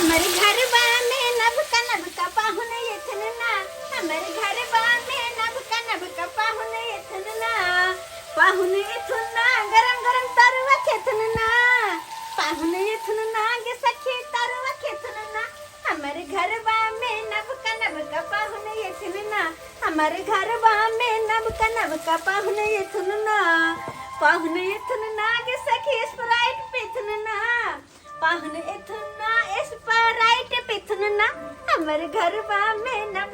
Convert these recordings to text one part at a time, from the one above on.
हमारे घर में नब का पाहुन येथन ना हमारे घर में नब का पाहुन येथन ना पाहुन येथुन ना गरम गरम तरुआ खेथन ना पाहुन येथुन ना गे सखी तरुआ खेथन ना हमारे घर में नब का पाहुन येथन ना हमारे घर में नब का पाहुन येथुन ना पाहुन येथुन ना गे सखी स्प्राइट पीथन ना पाहुन येथुन ना स्प्राइट पीथन ना हमारे घर में नब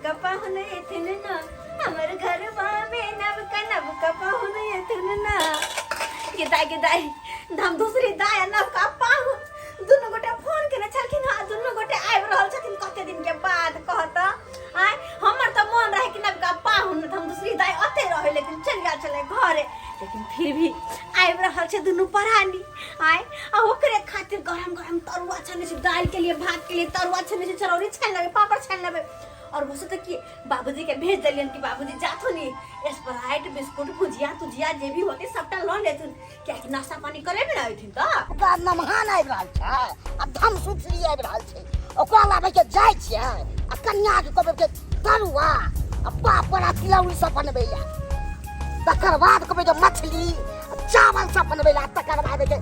का पाहुन येथुन ना हमारे घर में नब का पाहुन येथुन ना के दाई हम दूसरी दाय नब का पाहुन दुनु गोटे फोन केने छलखिन हां दुनु गोटे आइब रहल छथिन कते दिन के बाद कहता आय हमर त मन रहे कि नब का पाहुन हम दूसरी दाय अते रहे लेकिन चले घरे लेकिन फिर भी आइब रहल छे दुनु परानी आय आ ओकरे खातिर गरम गरम तरुआ छने से दाल के लिए भात के लिए तरुआ छने से चरौरी छान लेबे पापड़ छान लेबे और वो तो कि बाबूजी के भेज देलियन कि बाबूजी जाथो नी स्प्राइट बिस्कुट भुजिया तुजिया जे भी होते सबटा ल लेथुन क्या कि नाश्ता पानी करे में आइथिन त का नमहान आइब रहल छै आ धम सुतरी आइब रहल छै ओकरा लाबे के जाय छै आ कन्या के कहबे के तरुआ आ पापड़ आ तिलौरी सब बनबै ला तकर बाद कहबे जे मछली चावल सब बनबै ला तकर बाद के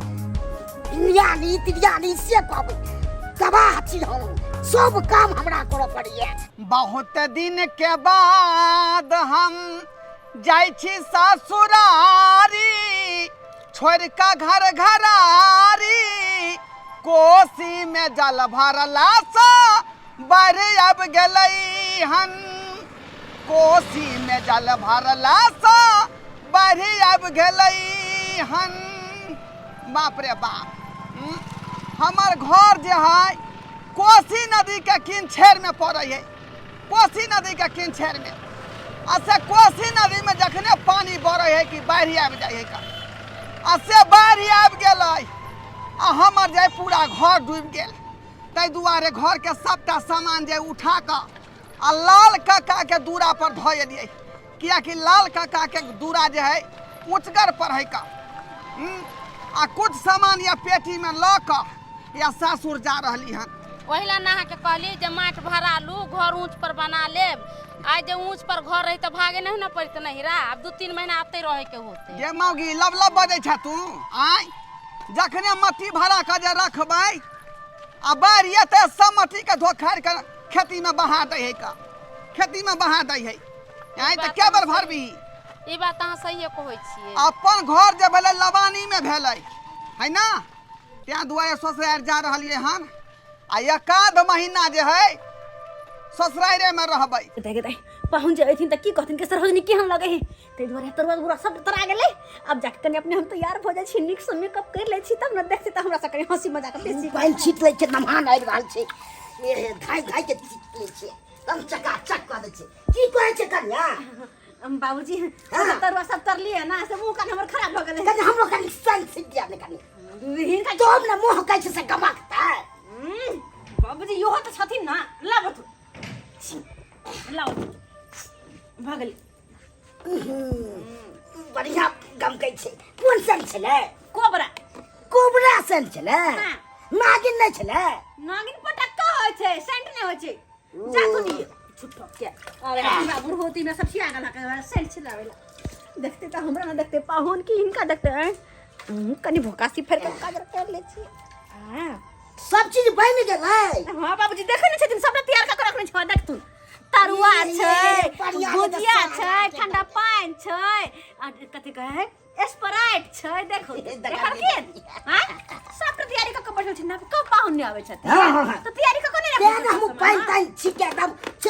बिरयानी से कहबे तबाह छी हम सब काम हमरा करऽ पड़िए बहुत दिन के बाद हम जाय छी ससुरारी छोड़ का घर घरारी कोसी में जल भरला सा बाढ़ अब गलई हन कोसी में जल भरला सा बाढ़ अब गलई हन बाप रे बाप हमार घर जे है कोसी नदी के किनछेर में पड़े है कोसी नदी के किनछेर में असे कोसी नदी में जखने पानी बढ़े है कि बाढ़ आबि जाए है का असे बाढ़ आबि गेलै आ हमर जे पूरा घर डूबि गेल ताहि दुआरे घर के सबटा सामान जे उठा के आ लाल काका के दूरा पर धऽ एलियै कियाकि लाल काका के दूरा जे है ऊँचगर पर है का आ कुछ सामान या पेटी में लऽ कऽ या सासुर जा रहली हन ओहिला नहा के कहली जे माट भरा लू घर ऊंच पर बना लेब आज जे ऊंच पर घर रही तो भागे नहीं ना पड़त नहिरा अब 2-3 महीना आते रहे के होते ये मौगी लब लब बजै छ तू आय जखने मट्टी भरा के जे रखबै आ बाढ़ एते सब मट्टी के धोखार के खेती में बहा दै है का खेती में बहा दै है आय त के बार भरबी ई बात अहाँ सही कहै छियै अपन घर जे भेलै लबानी में भेलै है ना त्या दुआरे ससुरार जा रहलिए हन आ एकाध महीना जे है ससुरारे में रहबै के दाई पाहुन जे अइथिन त की कहथिन के सरहजनी केहन लगे है तै दुआरे तरुआ बुरा सब तरा गेलै अब जाके कनी अपने हम तैयार भ जाय छी निक से मेकअप कर लै छी तब न देखते त हमरा सब कनी हंसी मजाक बेसी पाइन छीट लै छै नमहान आइब रहल छै ए धाय के छीट लै छै हम चकाचक कऽ दै छै की कहै छै कन्या बाबूजी तरुआ सब तरली है ना से मुंह कान हमर खराब भ गेलै कन्या हमरो कनी सन सीख दिया ने कन्या हिनका तो हम न मुंह कहै छै से गमकता बाबूजी यो त छथिन ना लाब तू लाओ भ गेलै बढ़िया गमकै छै कोन सन छलै कोबरा सन छलै नागिन नै छलै नागिन पटक्का होय छै सेंट नै होय छै जा तू नी छुट्टो के अरे बाबू होती में सब छिया गला के सेंट छिलावेला देखते त हमरा ना देखते पाहुन की इनका देखते हैं कनी भोकासी फेर के काजर कर ले छी हां सब चीज बन गेलै हां बाबूजी देखै नै छथिन सबटा तैयार क के रखने छ देख तू तरुआ छै भुजिया छै ठंडा पानी छै आ कथि कहै स्प्राइट छै देखो देखर के हां सब तैयारी क के बैठल छी ना कब पाहुन नै आबै छथिन त तैयारी क के नै रखै हम पानी ताई छिके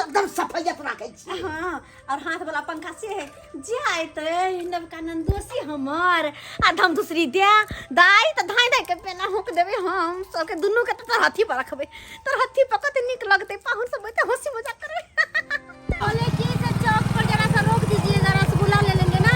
एकदम सफाइयत राखै छी हां और हाथ वाला पंखा से है जाय त नवका नंदोसी हमर आ हम दूसरी दे दाई त धाय के पेना हुक देबे हम सब के दुनु के त हथी पर रखबे तर हथी पर कते नीक लगते पाहुन सब बैठे हंसी मजाक करे बोले कि से चौक पर जरा सा रोक दीजिएगा रसगुल्ला ले लेंगे ना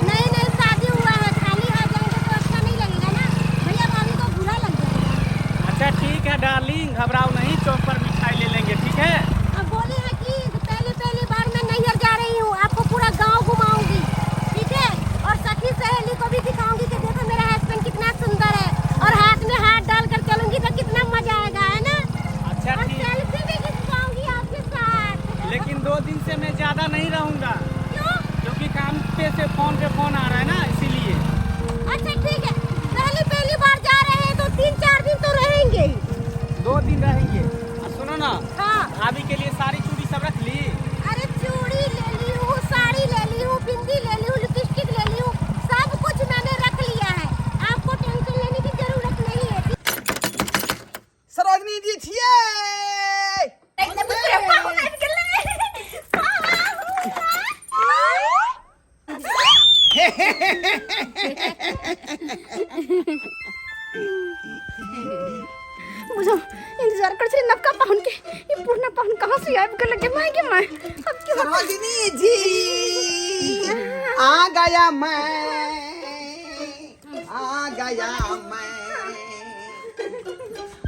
नहीं शादी हुआ है खाली आ जाएंगे तो अच्छा नहीं लगेगा ना भैया भाभी को बुरा लग जाएगा अच्छा ठीक है डार्लिंग घबराओ नहीं चौक पर मिठाई ले लेंगे ठीक है अब बोली है कि पहली बार मैं नैहर जा रही हूँ आपको पूरा गाँव घुमाऊंगी ठीक है और सखी सहेली को भी दिखाऊंगी कि देखो मेरा हस्बैंड कितना सुंदर है और हाथ में हाथ डाल कर चलूंगी तो कितना मजा आएगा है ना ज़्यादा नहीं रहूँगा, क्यों? क्योंकि काम पे से फोन आ रहा है ना, इसीलिए। अच्छा ठीक है, पहली बार जा रहे हैं तो 3-4 दिन तो रहेंगे ही। 2 दिन रहेंगे। और सुनो ना, हाँ। भाभी के लिए साड़ी चूड़ी सब रख ली। अरे चूड़ी ले ली हूँ, साड़ी ले ली हूँ, बिंदी ले ली हूँ, लिपस्टिक ले ली हूँ, सब कुछ मैंने रख लिया है। आपको टेंशन लेने की जरूरत नहीं है। सरोजनी जी छिए एकदम पूरे पाहुन आबि गेलै मुझे इंतजार कर छे नवका पाहुन के। ये पुरना पाहुन कहाँ से आबि गेलै के माय के माय। अब की होतै? सरोजनी जी आ गया मैं, आ गया मैं।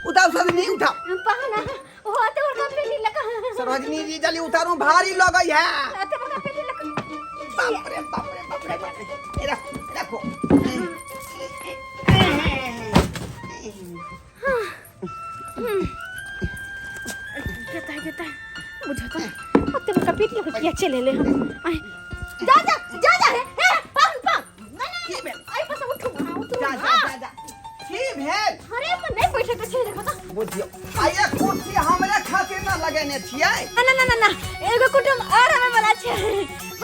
उठाओ सरोजनी उठाओ। पाहुन वो आते और का पेटी लगा। सरोजनी जी जल्दी उतारो, भारी लगई है। आते और का पेटी लगा। बाप रे बाप रे बाप रे बाप रे। ये रखो। देता है बुझाता है। आते और का पेटी लगा किया चले ले हम। आए जा रे। ए पाहुन की भेल? आई पास उठो जा। की भेल? अरे मन नहीं पैसा तो छे देखो तो। बुझियो आइए कुर्सी हमरे खातिर ना लगेने छियै। ना एगो कुटुम और हमें वाला छे,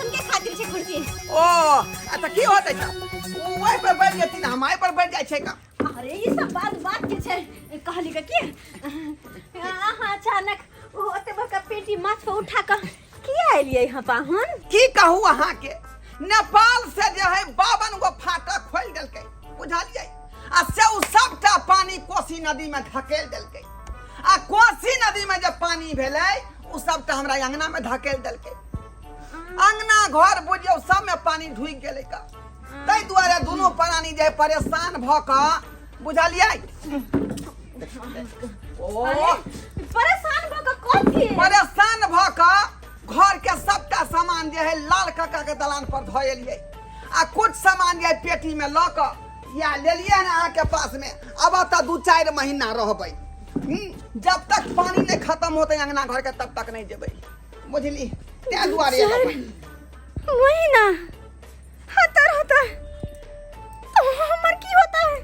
उनके खातिर छे कुर्सी। ओ अच्छा की होतै त? ओइ पर बैठ जेथिन, हमारे पर बैठ जाय छै का? अरे ये सब बात के छे कहली का की हां अचानक वो ओते बड़का पेटी माथ पे उठा कर किया आइलिए यहां पाहुन? की कहू अहाँ के, नेपाल से जे है 52 गो फाटक खोल देलकै, बुझलियै? आ से उ सबटा पानी कोसी नदी में धकेल देलकै। आ कोसी नदी में जब पानी भेलै उ सबटा हमरा अंगना में धकेल देलकै। अंगना घर बुझियौ सब में पानी ढुक गेलै का। तै दुआरे दुनू प्राणी जे परेशान भ क, बुझलियै? ओ परेशान भ के कथि? परेशान भ क घर के सबटा सामान जे है लाल काका के दलान पर धो एलियै। आ कुछ सामान जे पेटी में ल क या लेलियै ना अहाँ के पास में। अब त 2-4 महीना रहबै। जब तक पानी नहीं खत्म होते अंगना घर के तब तक नहीं जेबै, बुझली? ते दुआरे वही ना होता तो हमर की होता है?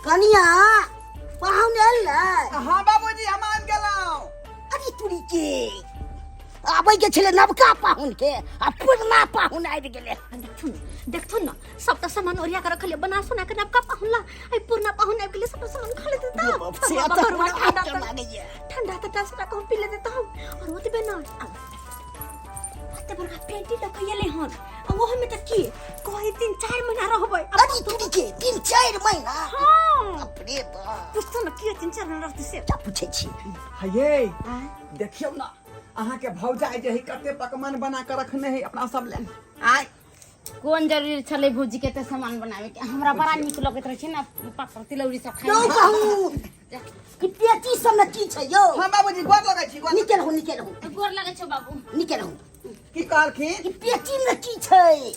कनिया पाहुन एलै। हाँ बाबूजी हम आबि गेलौं। अरे तुरी के आबै के छले नवका पाहुन के आ पुरना पाहुन आबि गेलै। देखथुन ना सब त सामान ओरिया के रखले, बना सुना के नवका पाहुन ला आई पुरना पाहुन आबि गेले, सब सामान खा लेते ठंडा त दस का पी लेते तो और होते बना आते बड़का पेटी लखैले हन और वो हमें त की कोई 3-4 महीना रहबै। अरे तुरी के 3-4 महीना? हां बाप रे बाप। पुछतो ना की 3-4 महीना रहते से क्या पूछे छी? हये देखियौ ना अहाँ के भौजाई जे है कते पकवान बना के रखने है अपना सब ले। आय कौन जरूरी छले भौजी के त सामान बनावे के, हमरा बड़ा निक लगत रहे छै ना पापड़ तिलौरी सब खाए। यौ पाहुन कि पेटी सब में की छै यौ? हाँ बाबूजी गोर लगै छी, गोर निकल हो गोर लगे छै बाबू। निकल हो। की कहलखिन? कि पेटी में की छै?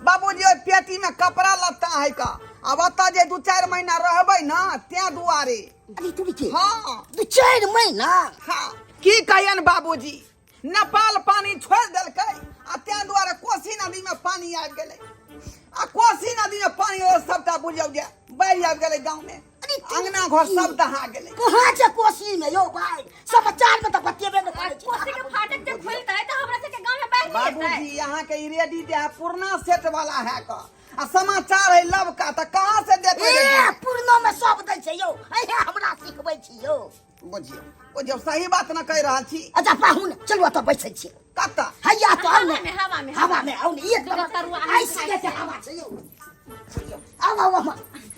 बाबूजी ओइ पेटी में कपड़ा लत्ता है का। अब अतः जे 2-4 महीना रहबै ना ते दुआरे। अरे तुरी के हाँ 2-4 महीना? हाँ की कहियन बाबूजी, नेपाल पानी छोड़ देलकै आ ते दुआरे कोसी नदी में पानी आबि गेलै। आ कोसी नदी में पानी सबटा बुझियौ जे बाढ़ि आबि गेलै गाँव में। अंगना घर सब दहा गेलै। कहाँ छै कोसी में यौ भाई? समाचार में तो बतेबे न करै छी। कोसी के फाटक जब खुलता है तो हमरा से के गांव में बैठ नहीं जाता है। बाबूजी यहाँ के ई रेडी जे है पुरना सेट वाला है का आ समाचार है लब का त कहाँ से देते? ए पुरनो में सब दै छै यौ। अहे हमरा सिखबै छी यौ। बुझियौ सही बात न कहि रहल छी। अच्छा पाहुन चलू त बैठै छी। कतऽ? हैया तो आउ ने। हवा में आउ ने एकदम तरुआ ऐसे के हवा छै यौ। आउ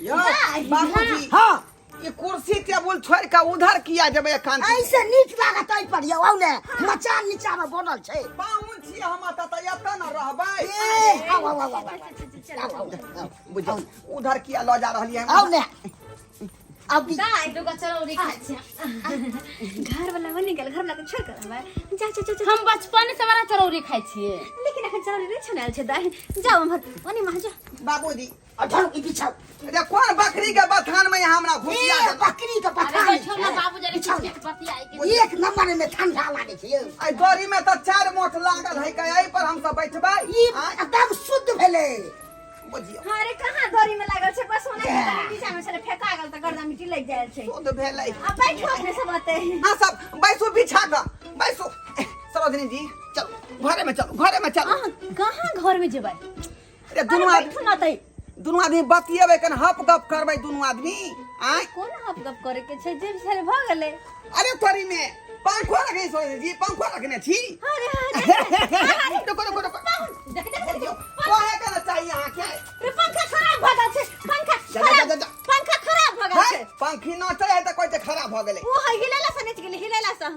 यो बाबूजी हाँ ये कुर्सी टेबुल छोड़ के उधर किया जेबै एखन? ऐसे नीक लागत ऐ पर यौ। आउ ने मचान नीचा में बनल छै। पाहुन छी हम त एतऽ न रहबै। ए आउ बुझियौ उधर किया ल जा रहलियै? आउ ने। अब दाई दुगो चरौरी खाइ छै। घर वाला बनी गेल, घर वाला के छोड़ कर हमारे जा हम बचपन से बड़ा चरौरी खाइ छियै, लेकिन अखन चरौरी नहीं छनाल छै दाई। जाओ हमर ओनी मां जा। बाबूजी अधर की बिछाओ। जे कोन बकरी के बथान में हमरा घुसिया ए देबै? बकरी के अरे पठान बैठो ना बाबू जरे बिछौना बतियाई के एक नंबर में ठंडा लागे छै यौ। आई डोरी में तो 4 मोट लागल है का यही पर हम सब बैठबै ई एकदम शुद्ध भेले। बुझियो अरे कहाँ डोरी में लागल छै बस ओने नीचा में से फेंका गेल त गर्दा मिट्टी लग जायल छै। शुद्ध भेलै। अब बैठो अपने सब आते हां सब बैसो बिछा का बैसो। सरोजनी जी चलो घरे में चलो घरे में चलो। कहाँ घर में जेबै? अरे दुनू बैठो ना तै दुनू आदमी बतियेबै कन हप गप करबै दुनू आदमी। आय कोन हप गप करे के छै जे सारे भ गेलै। अरे तोरी में पंखो रखे सरोजनी जी पंखो रखने छी। अरे रुको रुको रुको कोहे करना चाहिए यहाँ के रे पंखा खराब भ गेल छै पंखा जा, जा, जा, जा। पंखा खराब भ गेल छै। पंखी नचै है त कोइ त खराब भ गेलै। ओ हिलेला से नीच गेलै हिलेला से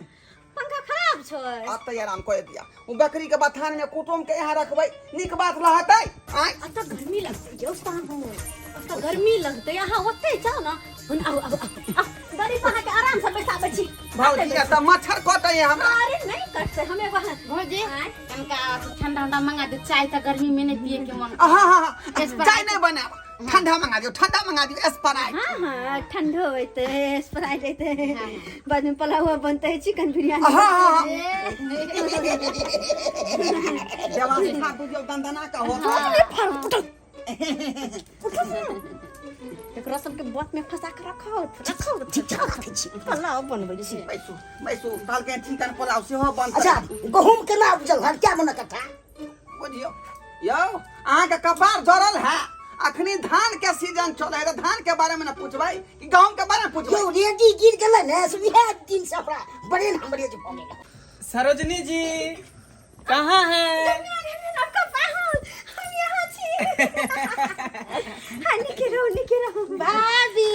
पंखा खराब छै। अब तो आराम कर दिया वो बकरी के बथान में कुटुम के यहाँ रखबै निक बात रहतै। आय अब तो गर्मी लगते जो पाहु अब तो गर्मी लगते यहाँ ओते जाओ ना अब गाड़ी पहा के आराम से बैठाबै छी। भौजी त मच्छर कटै है हमरा। अरे नहीं कटते हमें वहां भौजी इनका ठंडा ठंडा मंगा दे चाय त गर्मी में नहीं पिए के मन हां चाय नहीं बनाब ठंडा मंगा दियो स्प्राइट। हां ठंडो होते स्प्राइट होते बाद में पुलाव बनते है चिकन बिरयानी। हां जवानी खा बुझियो दंदना का हो। एकरा सबके बात में फंसा के रखो ठीक रखे छी। पुलाव बनबै छी। बैसू बैसू काल के चिकन पुलाव से हो बनतै। अच्छा गहूम के ना उपजल हर क्या मन कथा बुझियो यो अहाँ के कपार जरल है अखनी धान के सीजन चले है धान के बारे में ना पूछबै कि गेहूं के बारे में पूछबै। जो रेडी गिर गेलै ने से इहे दिन से हमरा बड़े हमरे जे भ गेल। सरोजनी जी कहाँ है? आपका पाहुन हम यहाँ छी। हाँ निके रहो भाभी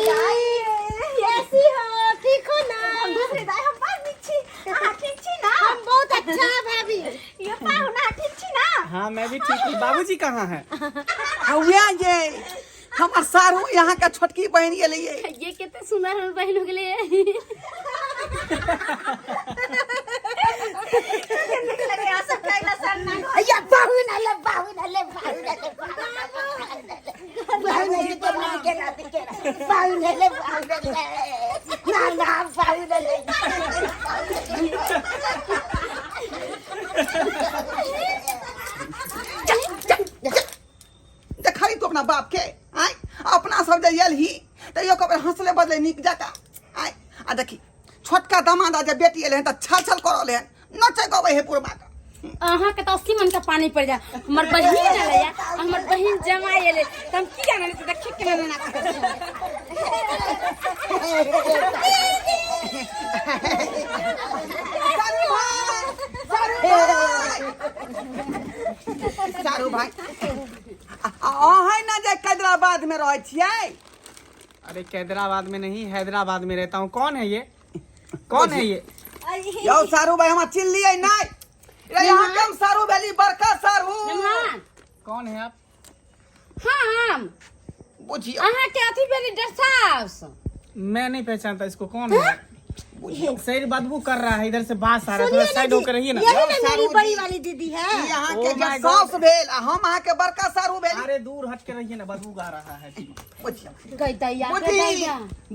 कैसी हो ठीक हो ना? हम दूसरे दाई हम बाहर निक छी। हाँ ठीक छी ना? हम बहुत अच्छा भाभी। ये पाहुन हाँ ठीक छी ना? हाँ मैं भी ठीक हूँ। बाबूजी कहाँ है? हौया ये हमर सारू यहाँ का छोटकी बहन गेलै ये। ये कितने सुंदर हम बहन हो गेले। लगे आ सब कैला सरना अया बाहुन आले बाहुन आले बाहुन आले बाहुन आले बाहुन आले ना ना बाहुन आले। देखली तो अपना बाप के आय अपना सब जे यल ही त यो कबर हंसले बदले निक जाका आय आ देखी छोटका दामाद जे बेटी एले त छल छल करले है नचे गवे है पुरबा का। अहाँ के तो 80 मन का पानी पड़ जा। हमर बहिन आले या हमर बहिन जमाई आले त हम की जाने त देखे के ना सारू भाई अहाँ ना जे हैदराबाद में रहे छियै। अरे कैदराबाद में नहीं हैदराबाद में रहता हूँ। कौन है ये? कौन है ये? यो सारू भाई हम चिल्लिए नहीं रे यहाँ कम सारू भेली बड़का सारू। नमन कौन है आप? हम बुझियो अहाँ के अथी बेली ड्रेस मैं नहीं पहचानता इसको। कौन है? शरीर बदबू कर रहा है इधर से बास आ रहा है। थोड़ा साइड होकर रहिए ना। यही ना मेरी बड़ी वाली दीदी है। यहाँ Oh के my जे God. सास भेल आ हम अहाँ के बड़का सारू भेल। अरे दूर हट के रहिए ना बदबू आ रहा है। बुझियो गई दैया बुझी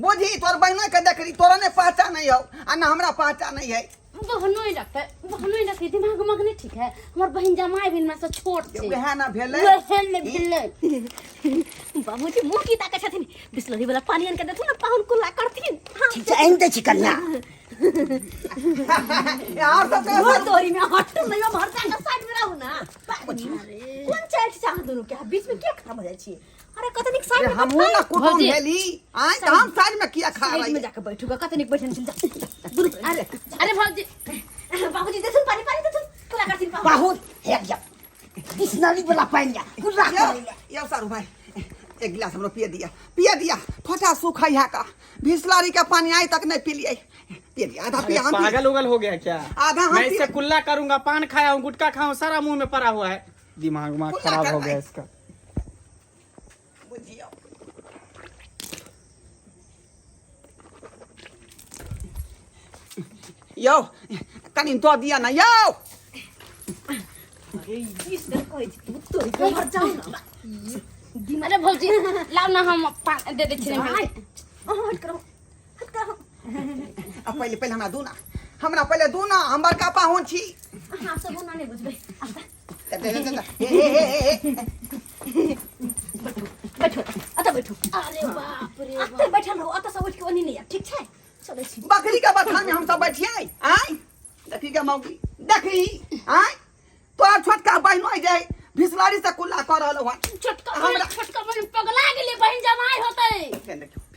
बुझी तोर बहना के देखली तोरा ने पहचान नहीं हो आ ना हमरा पहचान नहीं है। बहनो ही लगता है बहनो ही लगती दिमाग उमाग नहीं ठीक है। हमर बहन जमाई बिन में से छोट छे वह ना भेले वहन में भिल्ले बाबूजी मुंह की ताकत छथिन बिस्लरी वाला पानी आन के देथु ना पाहुन को ला करथिन। हाँ ठीक है एंते चिकन्या यार सब के वो तोरी में हट नहीं हम हर जगह साइड में रहू ना। कौन चाहे चाह दोनों के बीच में क्या खत्म हो जाए छी। अरे कतनिक साइड में हम ना कुटुम भौजी। भेली आय त हम साइड में किया खा साइड में रही। जाके बैठूगा कतनिक बैठन चल जा। अरे अरे भौजी बाबूजी देथुन पानी देथुन को ला करथिन पाहुन। बाहुन हे गया बिस्लरी वाला पानी या पूरा यो सारू भाई एक गिलास हमरो पिए दिया फटा सूखा यहाँ का बिस्लरी का पानी आई तक नहीं पी लिए पिए दिया आधा अरे पिया हम पागल उगल हो गया क्या? आधा हम मैं इससे पिए- कुल्ला करूंगा। पान खाया हूँ गुटखा खाऊं सारा मुंह में पड़ा हुआ है। दिमाग उमाग कुल्ला खराब कर हो रहा गया है। इसका। बुझियो यो कनी तो दिया ना यो अरे भौजी लाओ ना हम दे दे छी हट करो अब पहले पहले हमरा पहले दू ना हम बड़का पाहुन छी हाँ सब ना नहीं बुझबे बैठो अत बैठो अरे बाप रे अत बैठल रहो अत सब उठ के ओनी नहीं ठीक छै चलै छी बकरी के बथान में हम सब बैठिए आय देखी के मौगी देखी आय तोर छोटका बहिन हो जाए भिसलारी से कुल्ला कर रहलो हन छोटका बहिन पगला गेले बहिन जमाई होतै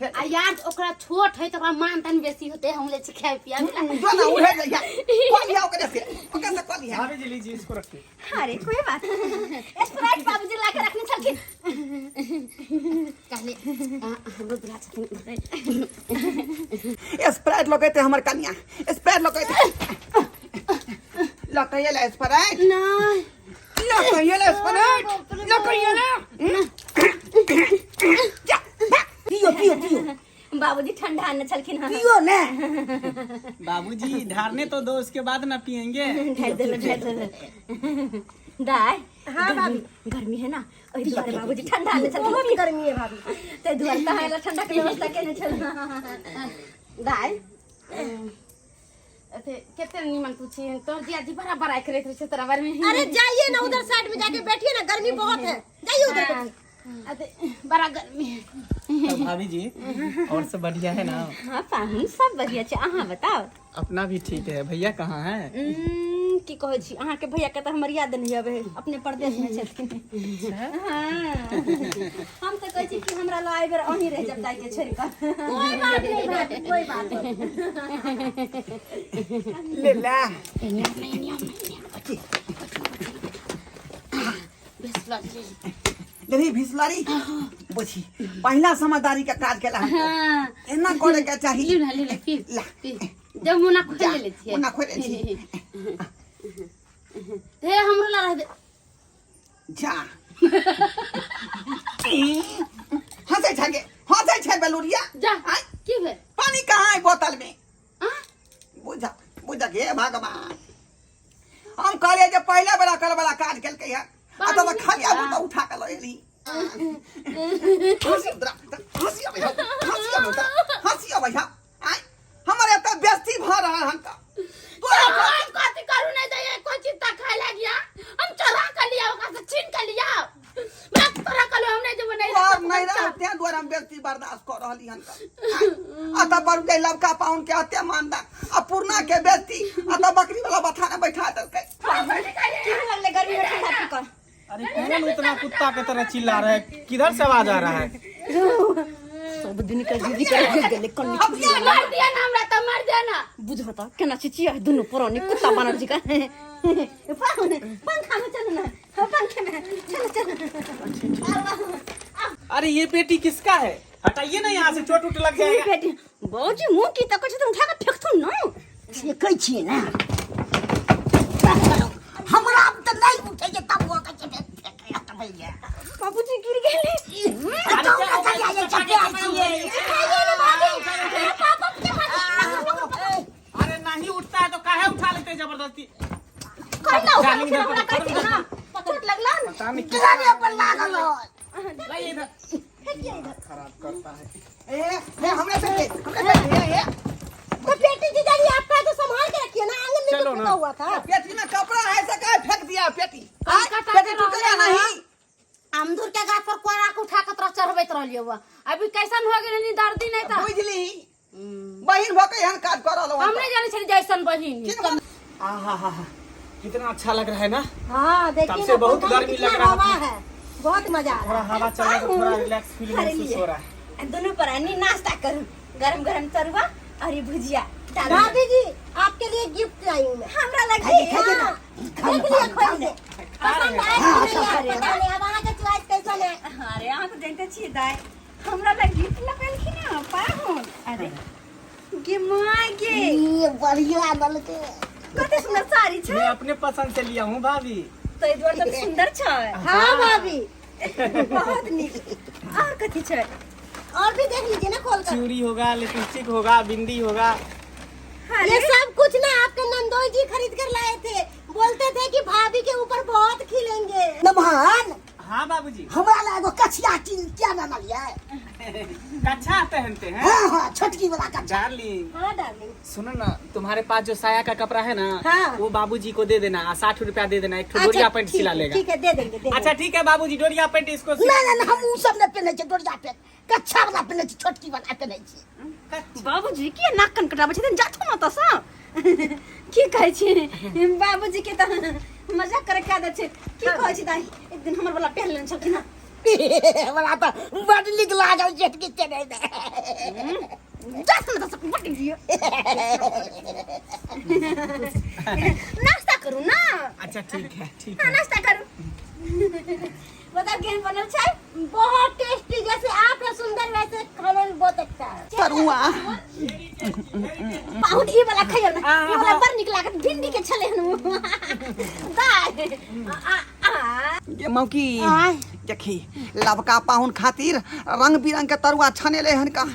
आ यार ओकरा छोट है तो ओकरा मान तन बेसी होते हम ले खाए पिया जो ना उठे जाइए कौन लिया ओकरे से ओकरे से कौन लिया भाभी जी लीजिए इसको रखिए अरे कोई बात स्प्राइट बाबूजी ला के रखने छलखिन कहले हमरो दुला छथिन स्प्राइट लगते हमर कन्या स्प्राइट लगते लगते ले स्प्राइट नहीं लगते ले स्प्राइट लगते ले जा पियो बाबूजी ठंडा आने छलखिन हां पियो ना बाबूजी ढारने तो दो उसके बाद ना पियेंगे ढेर दे दाई हाँ भाभी गर्मी है ना ओही दुआरे बाबूजी ठंडा आने छलखिन बहुत गर्मी है भाभी ते दुआरे तहां ठंडा के व्यवस्था केने छल दाई अते केते निमन पूछी तो जी आजी बड़ा बड़ा करैत रहे तोरा बारे में अरे जाइए ना उधर साइड में जाके बैठिए ना, गर्मी बहुत है, जाइए उधर। अते बड़ा गर्मी है। तो भाभी जी और सब बढ़िया है ना? हाँ पाहुन सब बढ़िया छै, अहाँ बताओ। अपना भी ठीक है। भैया कहाँ है? की कहै छी अहाँ के भैया के त हमर याद नहीं आवे, अपने परदेश में छथिन। हां हम त कहै छी कि हमरा ल आइ बेर अही रह जब जाय के छोड़ के। कोई बात नहीं भाभी, कोई बात नहीं। ले ला ले भिसलारी बुझी पहला समझदारी का काज केला हां एना करे के चाहिए। ले पी जब मुना खोल ले छी मुना खोल छी हे हमरो ला रह दे जा हंसे छे बेलुरिया जा की भेल पानी कहाँ है बोतल में? हां बुझा के भगवान हम कहले जे पहले बड़ा कर बड़ा काज केल के है तो खाली आगू तो उठा के लइली हंसी अब आय हमरे त बेइज्जती भ रहा हन का हम कथि करू नहीं दे कोई चीज त खाए लागिया हम चोरा कर लिया ओका से छीन कर लिया मैं तोरा कहले हम नहीं जब नहीं और नहीं रहते द्वारा हम बेइज्जती बर्दाश्त कर रहली हन का अत बड़ के लबका पाउन के हत्या मानदा आ पूर्णा के बेइज्जती अत बकरी वाला बथाने बैठा देलकै की लगले गर्मी में ठंडा पी कर। अरे कौन उतना कुत्ता की तरह चिल्ला रहा है? किधर से आवाज आ रहा है? सब दिन का जिदी कर गेले कन्नी मार दिया ना हमरा त मार दिया ना बुझता केना चिचिया दुनु पुरानी कुत्ता बनल जी का पंखा में चल ना पंखे में चल अरे ये पेटी किसका है? हटाइए ना यहाँ से, चोट उठ लग जाएगा। बेटी बाबूजी मुंह की तक तुम उठा के फेंकथुन ना से कहै छियै ना हमरा अब त नहीं उठे जे तब वो कहै छै त भैया बाबूजी गिर गेले अरे नहीं उठता है तो काहे उठा लेते हैं जबरदस्ती? चोट लगला ना पता नहीं किराने पर लागल लाइए इधर। खराब करता है। ए हमरे से तो पेटी की जगह आपका तो संभाल के रखिए ना, आंगन में चलो तो ना। फूटा हुआ था। पेटी में कपड़ा है से का फेंक दिया पेटी कटा पेटी टूटेगा नहीं। अमदुर के गाछ पर कोरा के उठा के तरह चढ़बैत रहलिए हुआ अभी कैसन हो गेल नी दर्दी नहीं था बुझली बहिन भके हन काज कर रहलो हम नहीं जाने छली जैसन बहिन आहा कितना अच्छा लग रहा है ना? हाँ तब देखिए से ना, बहुत पंखा में गर्मी कितना लग रहा हवा था। है, बहुत मजा आ थोड़ा रहा है। हवा चल रहा है तो थोड़ा रिलैक्स फील महसूस हो रहा है। दोनों पर अन्नी नाश्ता करूं गरम गरम तरुआ और ये भुजिया भाभी जी आपके लिए गिफ्ट लाई हूँ मैं। हमरा लगी देख लिया खोल से, पसंद आए कि नहीं आए पता नहीं, अब अहाँ के चॉइस कैसन है। अरे यहाँ तो देखते छी दाई हमरा लगी गिफ्ट लगल की ना पाहुन अरे गे माय गे ये बढ़िया ललके कते सुंदर साड़ी छै मैं अपने पसंद से लिया हूँ भाभी। तो ई दुआर तो सुंदर छै हाँ भाभी, बहुत नीक और कथि छै और भी देख लीजिए ना खोल कर। चूड़ी होगा, लिपस्टिक होगा, बिंदी होगा। ये सब कुछ ना आपके नंदोई जी खरीद कर लाए थे, बोलते थे कि भाभी के ऊपर बहुत खिलेंगे। नमहान हाँ बाबूजी। हमरा ला एगो कछिया चीज क्या ना लिया कच्छा पहनते हैं हाँ हाँ छोटकी वाला कच्छा। डार्लिंग हाँ डार्लिंग। सुनो ना, तुम्हारे पास जो साया का कपड़ा है ना, हाँ। वो बाबूजी को दे देना, 60 रुपया दे देना, एक ठो अच्छा, डोरिया पैंट ठीक सिला है, लेगा। ठीक है, दे देंगे, दे अच्छा देंगे। ठीक है बाबूजी, डोरिया पैंट इसको ना ना ना, हम उ सब नहीं पहने छे, डोरिया पे कच्छा वाला पहने छे, छोटकी वाला पहने छे। बाबूजी के नाक कन कटाबै छथिन, जाथु न त सा की कहै छी बाबूजी के त मजाक करे का दै छै। की कहै छी दाई, एक दिन हमर वाला पहन लेन छलखिन हँ। वाला तो बड़ नीक लागल जेठ के नहीं दे। जाथु न त बट दियो। नाश्ता करू ना। अच्छा ठीक है, ठीक हाँ, है। नाश्ता करू। बताओ केहन बनल छै? बहुत टेस्टी, जैसे आप है सुंदर वैसे खाने में बहुत अच्छा है। तरुआ बहुत ई वाला खाइयो ना, ई वाला बड़ निक लागत, भिंडी के छले हन दाई। ये मौकी देखी लबका पाहुन खातिर रंग बिरंग के तरुआ छनेले हन का।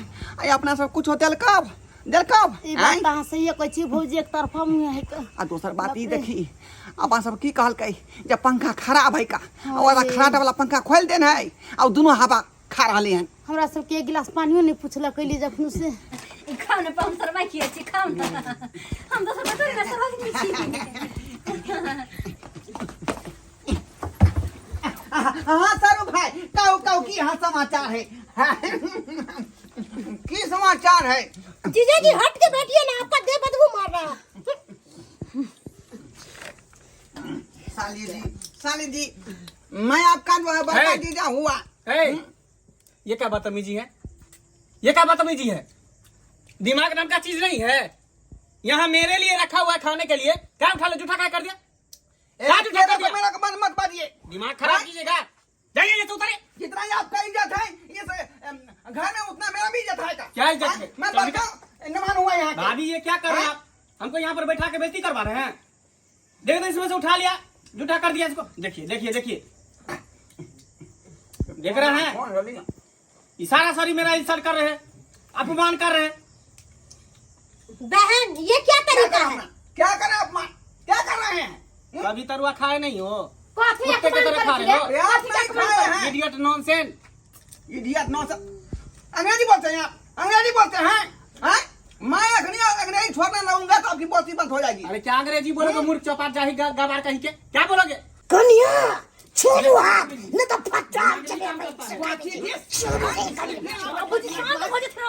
आई अपना सब कुछ देलकब देलकब ई बात अहाँ सही कहै छी भौजी, एक तरफा मुँह है का। आ दोसर बात ई देखी अपन सब की कहलकै जे पंखा खराब है का, वाला खराट वाला पंखा खोल देन है आ दोनों हवा खा रहले हन। हमरा सबके एक गिलास पानियो नहीं पूछलक कैली जखन से। खाओ ने पाहुन सरवा किए छी, खाओ ना। हम तो सब थोड़ी ना सरवा की छी। हाँ सारू भाई, काऊ काऊ की हाँ समाचार है? की समाचार है? जीजा जी हट के बैठिए ना, आपका देह बदबू मार रहा है। साली जी मैं आपका जो है बड़का जीजा हुआ। ये क्या बदतमीजी है? ये क्या बदतमीजी है? दिमाग नाम का चीज नहीं है। यहाँ मेरे लिए रखा हुआ है खाने के लिए, क्या उठा लो, जूठा क्या कर दिया? क्या जूठा कर दिया? मेरा मन मत बाजिए, दिमाग खराब कीजिएगा। जाइए ये तो उतारे। जितना ही आपका इज्जत है ये घर में उतना मेरा भी इज्जत है का। क्या इज्जत है? मैं बड़का मेहमान हुआ यहाँ का। भाभी ये क्या कर रहे हैं आप? हमको यहाँ पर बैठा के बेइज्जती करवा रहे हैं। देखो इसमें से उठा लिया, जूठा कर दिया इसको। देखिए देखिए देखिए, देख रहे हैं? कौन बोली? इशारा सारी मेरा इंसल्ट कर रहे हैं, अपमान कर रहे हैं। बहन ये क्या तरीका है? क्या कर रहे अपमान? क्या कर रहे हैं? कभी तरुआ खाए नहीं हो? कॉफी कुत्ते की तरह खा रहे हो? आप नहीं खाए हैं? Idiot nonsense. Idiot nonsense. अंग्रेजी बोलते हैं आप? अंग्रेजी बोलते हैं? हैं? मैं अंग्रेजी छोड़ने लगूंगा तो आपकी बोलती बंद हो जाएगी। अरे क्या अंग्रेजी बोलोगे? मूर्ख चौपाट जाही गवार कहीं के क्या बोलोगे? कन्या छोड़ो हाथ, नहीं तो फटा चले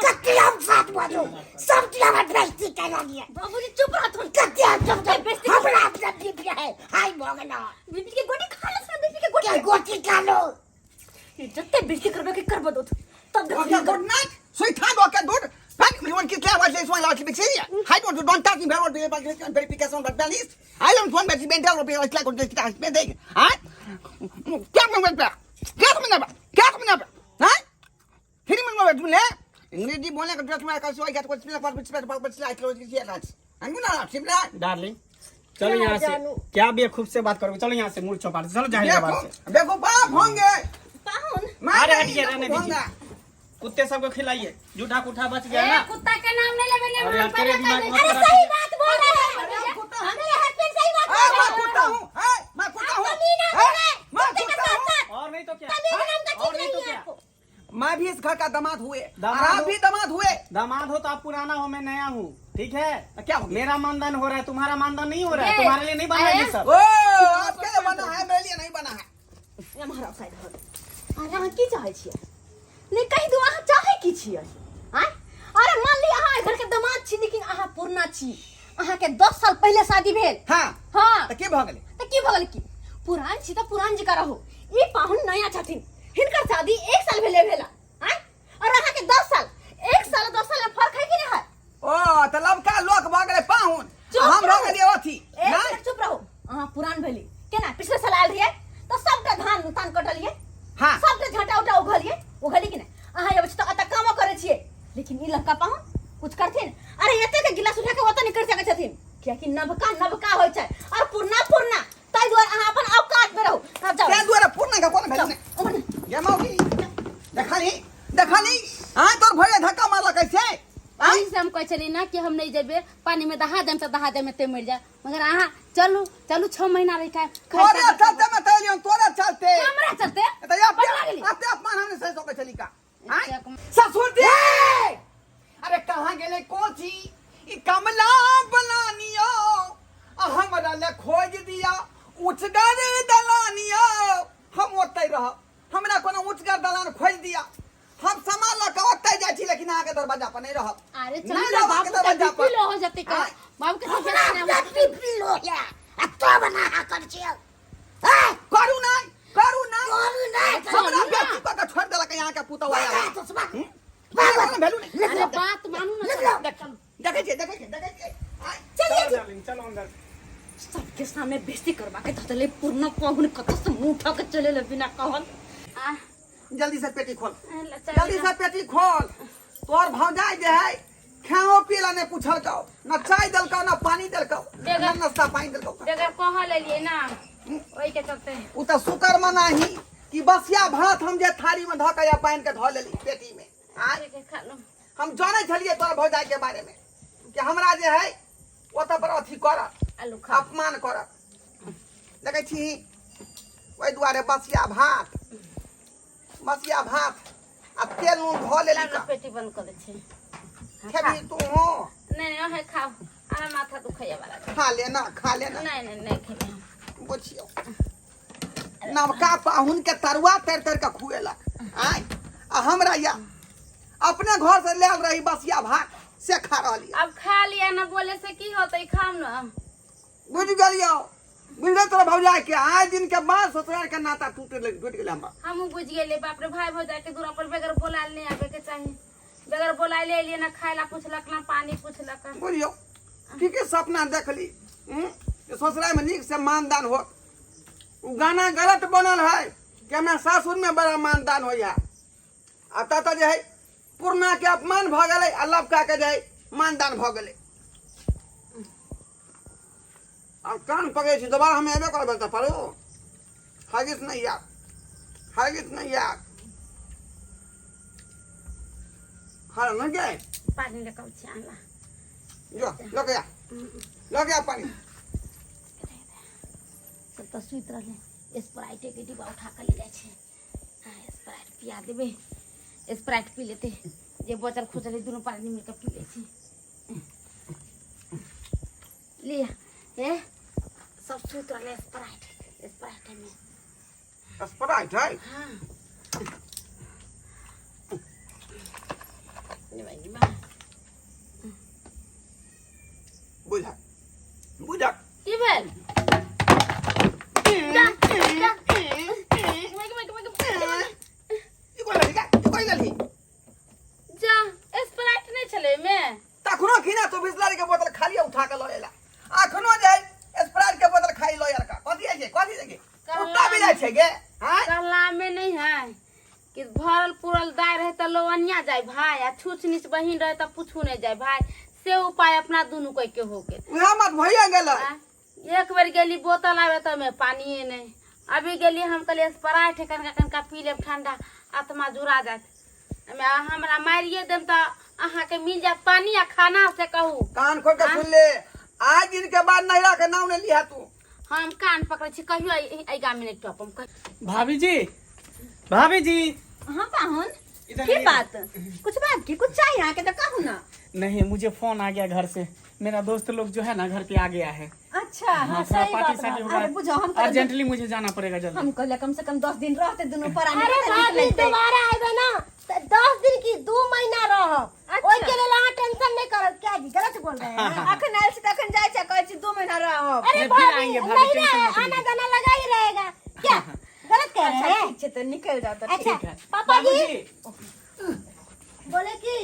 कत्तियाम साथ बाजू सब टियावा बेइज्जती कर दिया। बाबूजी चुप रह तुम। कत्तियाम सब हमरा अपना दीपिया है, हाय भगना बीबी के गोटी खा ले, बीबी के गोटी। क्या गोटी कालो जत्ते बेइज्जती करबे के करबो दो तब Okay, good night. Sweet time, okay, good. Thank you. Want to care about this one like big city? I don't touch me about the verification of the list. I don't want to be mental or be like on this guy. Huh? Get me with that. Get me never. Get me never. Huh? Hit him over to me. अंग्रेजी बोलने का dress में कैसे हो गया? कुछ मिला पर लाइक लो किसी राज अंगुना शिमला डार्लिंग चलो यहाँ से, क्या भी खूब से बात करोगे? चलो यहाँ से, मूर्ख चौपाट से चलो, जाहिर बात से। देखो बाप होंगे पाहुन। अरे हटिए, रहने दीजिए। कुत्ते सबको खिलाइए, जूठा कुठा बच गया ना। कुत्ता के नाम नहीं लेबे अरे तेरे दिमाग में अरे सही बात बोल रहे हैं। हमें हस्बैंड सही बात बोल रहे हैं। मैं कुत्ता हूँ, मैं कुत्ता हूँ, मैं कुत्ता हूँ। और नहीं तो क्या? और नहीं तो क्या? मैं भी इस घर का दामाद हुए, दामाद आप हो। भी दामाद हुए। दामाद हो तो आप पुराना हो, मैं नया हूँ, ठीक है? क्या हो गया? मेरा मानदान हो रहा है, तुम्हारा मानदान नहीं हो रहा है। तुम्हारे लिए नहीं बना है ये सब। ओ, आपके लिए बना है, मेरे लिए नहीं बना है। हमारा साइड हो। अहाँ की चाहै छियै? नहीं कहि दो अहाँ चाहै की छियै? आय अरे मान ली अहाँ घर के दामाद छी, लेकिन अहाँ पुरना छी। अहाँ के 10 साल पहले शादी भेल। हाँ हाँ तो के भगले? तो की भगल की? पुरान छी तो पुरान जी का रहो। ई पाहुन नया छथिन, हिनकर शादी 1 साल भेले भेला। आय और अहाँ के 10 साल, 1 साल 10 साल में फर्क है कि नहीं है? ओ तो लबका लोक भगले पाहुन, हम भगले अथी। एक मिनट चुप रहो। अहाँ पुरान भेली केना? पिछले साल आयल रहिए तो सबटा धान तान कटलिए। हाँ सबटा झटा उटा उघलिए कि नहीं? अहाँ अब तो अत कामो करे छिए, लेकिन ई लड़का पाहुन कुछ करथिन? अरे एते के गिलास उठा के ओतऽ निकल सकै छथिन, कियाकि नबका होय छै और पुरना ताहि दुआरे अहाँ अपन औकात में रहू। अब जाओ क्या दुआरे पूर्ण का कोन भेजने? ये मौकी देखली हां तोर भैया धक्का मारला कैसे? अही से हम कहै छली ना कि हम नहीं जेबे, पानी में दहा देम त दहा देम ते मर जाए, मगर अहाँ चलू 6 महीना रह के तोरे चलते मैं तैलियो, तोरे चलते हमरा चलते तो ये अपने अपमान हमने सही तो चली का आय? ससुर दे अरे कहाँ गेले कोची ई कमला बनानियो हमरा ले खोज दिया उचगर दलानियो हम ओतै रह हमरा कोनो उचगर दलान खोज दिया हम सामान ल के ओतै जाइ छी लेकिन अहाँ के दरवाजा पर नहीं रहब अरे चल नहीं ना रहब बाबू के दरवाजा के पर हो जाते का बाबू के तो हमरा टिपी लो या आ तो बना कर छियो ए करू नहीं करू नहीं हमरा बेटी को के छोड़ देलक यहाँ के पुतौ आया तो सुबह भेलू नहीं अरे बात मानू ना देखे छे चलो अंदर सबके सामने बेइज्जती करवा के धतले पूर्ण पहुन कत से मुंह उठा के चले ले बिना कहल आ जल्दी से पेटी खोल लचा जल्दी से पेटी खोल तोर भौजाई जे है खाओ पियला ने पूछल कहो न चाय दलको न पानी दलको न नाश्ता पानी दलको बेगर कह ले लिए ना ओई के चलते उ त शुकर मनाही कि बसिया भात हम जे थाली में धऽ के या पानी के धऽ लेली पेटी में आय के खा लो हम जानै छलिए तोर भौजाई के बारे में कि हमरा जे है ओत पर अथी कर आलू खा अपमान कर देखै छी ओइ दुआरे बसिया भात आ तेल नून धऽ लेली लाना पेटी बंद कर दे छे खेबी तू हो नहीं है खाओ आना माथा दुखाया वाला खा लेना नहीं खेबे बुझियो नवका पाहुन के तरुआ तर तर के खुएला आय आ हमरा या अपने घर से ले रही बसिया भात से खा रहली अब खा लिया ना बोले से की होतै खाम ना बुझ गेलियो बुझले तोरा भौजाई के आय दिन के बाद ससुराल के नाता टूट गेले हमरा हम बुझ गेले बाप रे भाई भौजाई के दूरा पर बेगर बोलाल नहीं आवे के चाहिए बेगर बोलाए ले लिए ना खाइला पूछलक ना पानी पूछलक बुझियो ठीक है सपना देखली कि ससुराल में नीक से मानदान हो उ गाना गलत बनल है कि हमरा सासुर में बड़ा मानदान होइया आ तत जे है पूर्णा के अपमान भ गेलै आ लबका के जे है मानदान भ गेलै आ कान पकड़े छी दोबारा हम एबे करबै त परो हगिस नहीं यार हाँ न गए पानी लेकर आना जो लगे आ पानी सब तो सुत रहले स्प्राइट के डिब्बा उठा के ले जाय छे स्प्राइट पिया देबे स्प्राइट पी लेते जे बचल खुचल दोनों पानी मिल के पी ले छी लिया ए सब सुत रहले स्प्राइट में स्प्राइट है हां निमा बुझा की भेल कोई गली जा स्प्राइट नहीं चले में तखनो खिना तो बिस्लरी के बोतल खाली उठा के लएला अखनो जे स्प्राइट के बोतल खाई लो यार का कथि है कुत्ता भी जाय छे गे हां कहला में नहीं है कि भरल पूरल दाय रहे त लोवनिया जाय भाई आ छूछ नीच बहिन रहे त पूछू नहीं जाय भाई से उपाय अपना दोनों कोई के हो गेल उहा मत भइया गेल एक बार गेली बोतल आवे त में पानी नहीं अभी गेली हम कहले स्प्राइट कनका पी लेब ठंडा आत्मा जुरा जात हमरा मारिए देम त अहाँ के मिल जात पानी आ खाना से कहू कान खोल के सुन ले आज दिन के बाद नहिरा के नाम ने लिया तू हम कान पकड़े छी कहियो आई गाम में नहीं टॉप हम भाभी जी हां पाहुन की बात कुछ चाहिए यहाँ के तो कहू ना नहीं मुझे फोन आ गया घर से मेरा दोस्त लोग जो है ना घर पे आ गया है अच्छा हाँ थोड़ा सही पार्टी बात शादी है। होगा अरे बुझो हम अर्जेंटली मुझे जाना पड़ेगा जल्दी हम कहले कम से कम 10 दिन रहते दोनों पर आने अरे भाभी दोबारा आइबे ना 10 दिन की 2 महीना रह ओई के लेल अहाँ टेंशन नहीं करब क्या जी गलत बोल रहे हैं अखन आयल से तखन जाय छै कहै छी 2 महीना रहब अरे फिर आएंगे भाभी, नहीं टेंशन रहे, मत लीजिए। आना जाना लगा ही रहेगा क्या गलत कह रहे हैं ठीक छै तो निकल जाओ तो अच्छा ठीक है पापा जी बाबूजी, बोले कि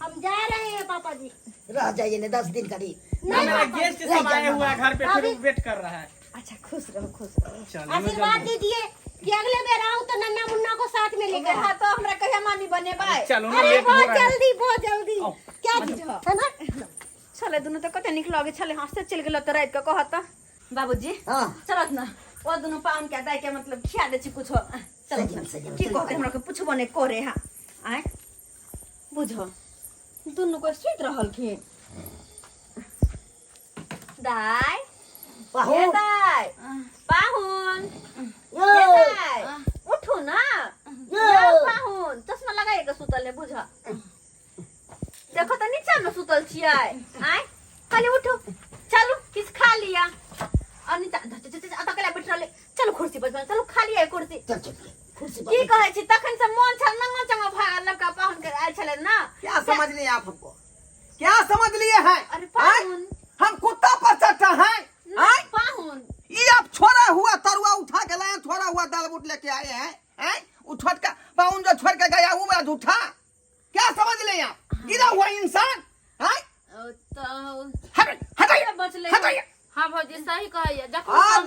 हम जा रहे हैं पापा जी रह जाइए ने 10 दिन करीब ना मेरा गेस्ट सब आया हुआ है घर पे फिर वो वेट कर रहा है अच्छा खुश रहो चलो आशीर्वाद दीजिए कि अगले बार आऊं तो नन्ना मुन्ना को साथ में लेकर हां तो हमरा कहिया मामी बने भाई चलो ना अरे लेट हो बहुत रहा है जल्दी आओ। क्या बुझो है ना चले दोनों तो कते निक लगे चले हंसते चल गेलो तो रात के कहत बाबूजी हां चलत ना ओ दोनों पाउन के दाई के मतलब खिया दे छी कुछ चल सही की कहते हमरा के पूछबो ने करे हां आय बुझो दोनों को सुत रहल की दाई पाहुन दाई पाहुन यो दाई उठो ना यो पाहुन चश्मा लगाए के सुतल है बुझा देखो तो नीचे में सुतल छियै आय खाली उठो चलो किस खा लिया और नीचे अतकला बैठ रहले चलो कुर्सी पर चलो खा लिया कुर्सी चल चल कुर्सी की कहै छी तखन से मन छल नंगा चंगा भागल लड़का पाहुन के आयल छले ना क्या समझ लिए आप हमको? क्या समझ लिए हैं? अरे पाहुन हम कुत्ता पर चढ़ा हैं? हैं? पाहुन ये आप छोड़ा हुआ तरुआ उठा के लाए, छोड़ा हुआ दाल बूट लेके आए हैं? हैं? वो छोटका पाहुन जो छोड़ के गया वो मेरा झूठा। क्या समझ लिए आप? गिरा हुआ इंसान? हैं? तो हटाइए, बचले हटाइए। हाँ भौजी सही कहैया आज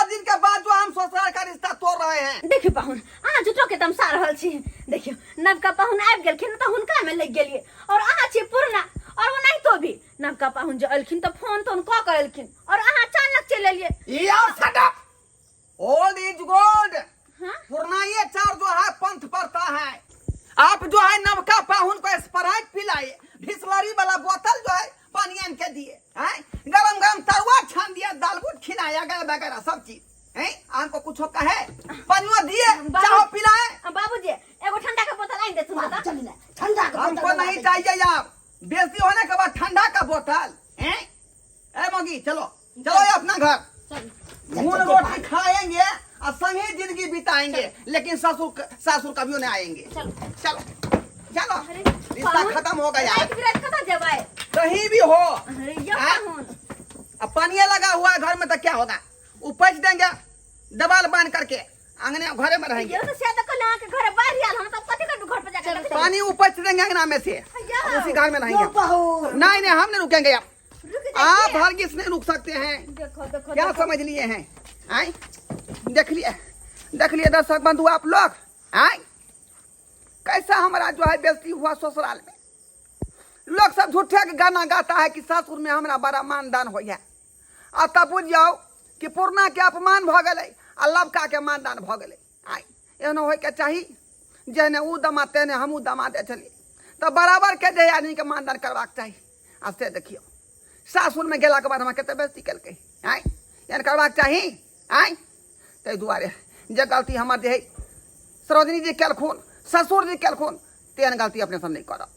दिन का बाद जो हम ससुराल का रिश्ता तोड़ रहे हैं। देखियो पाहुन अहाँ झूठो के तमसा रहल छी देखियो नवका पाहुन आबि गेलखिन त हुनका में लग गेलिए और अहाँ छी पुरना और वो नहीं तो भी नवका पाहुन जो अलखिन त फोन तोन क के अलखिन और अहाँ अचानक चल एलिए यार shut up. Old is gold. हां पुराना ये चार जो है पंथ पड़ता है। आप जो है नवका पाहुन को स्प्राइट पिलाए, बिस्लरी वाला बोतल जो है पानी आन के दिए, हैं? गरम गरम तरुआ छान दिया, दाल बूट खिलाया गया वगैरह सब चीज, हैं? आपको कुछ कहे पानिया दिए, चाहो पिलाए। बाबूजी एगो ठंडा का बोतल आइन दे तुम बता चल ना ठंडा का हमको बोतल नहीं चाहिए यार, बेइज्जती होने के बाद ठंडा का बोतल, हैं? ए मोगी चलो चलो ये अपना घर घून रोटी खाएंगे और संगे जिंदगी बिताएंगे, लेकिन सासुर कभी नहीं आएंगे। चलो चलो रिश्ता खत्म हो गया। एक बिरात कता जबाय कहीं भी हो, अरे ये पाहुन अब पानी लगा हुआ है घर में तो क्या होगा? उपज देंगे दबाल बांध करके, आंगने घरे में रहेंगे। ये तो शायद कल आके घर बाहर आल हम तो कथि कर घर पे जाके रख पानी उपज देंगे अंगना में से, अब उसी घर में रहेंगे। पाहुन नहीं नहीं हम नहीं रुकेंगे अब, रुक आप हरगिज नहीं रुक सकते हैं। देखो देखो क्या समझ लिए हैं? आए देख लिए दर्शक बंधु आप लोग, आए कैसा हमारा जो है बेइज्जती हुआ ससुराल में। लोग सब झूठे के गाना गाता है कि सासुर में हमारा बड़ा मानदान हो गया, और तब बुझ जाओ कि पुरना के अपमान भ गए आ लबका के मानदान भ गए। आए एहन हो के चाही जहने ऊ दमा तेने हमू दमा दे चली, तो बराबर के दे आदमी के मानदान करवाक चाही। आ से देखियो सासुर में गेला के बाद हम कते बेइज्जती कलकै, आए यानी करवाक चाही। आए ताहि दुआरे जे गलती हमर जे है सरोजनी जी केलखुन, ससुर जी केलखुन, तेहन गलती अपने सब नहीं करब।